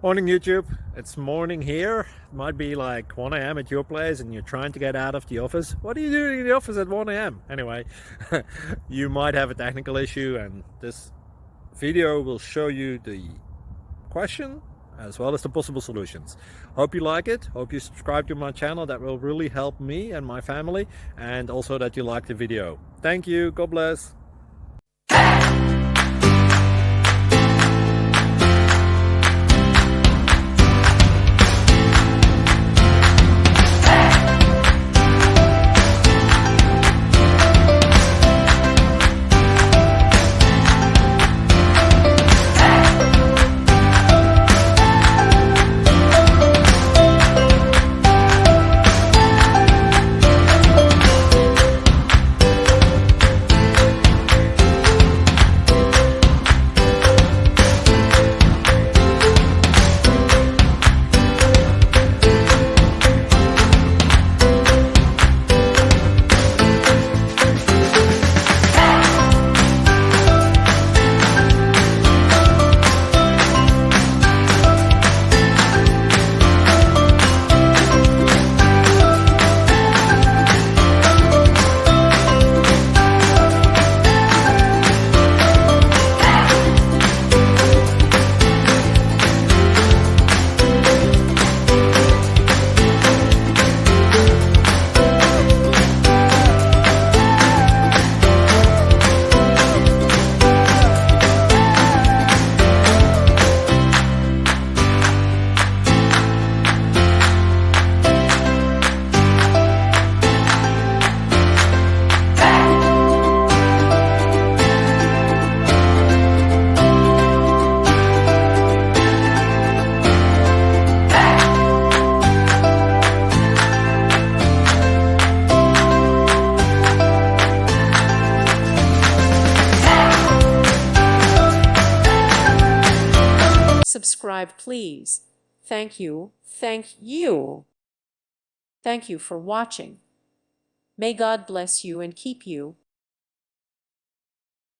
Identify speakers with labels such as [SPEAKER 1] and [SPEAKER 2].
[SPEAKER 1] Morning YouTube, it's morning here. It might be like 1 a.m. at your place and you're trying to get out of the office. What are you doing in the office at 1 a.m.? Anyway, you might have a technical issue and this video will show you the question as well as the possible solutions. Hope you like it, hope you subscribe to my channel. That will really help me and my family, and also that you like the video. Thank you, God bless.
[SPEAKER 2] Subscribe, please. Thank you. Thank you. Thank you for watching. May God bless you and keep you.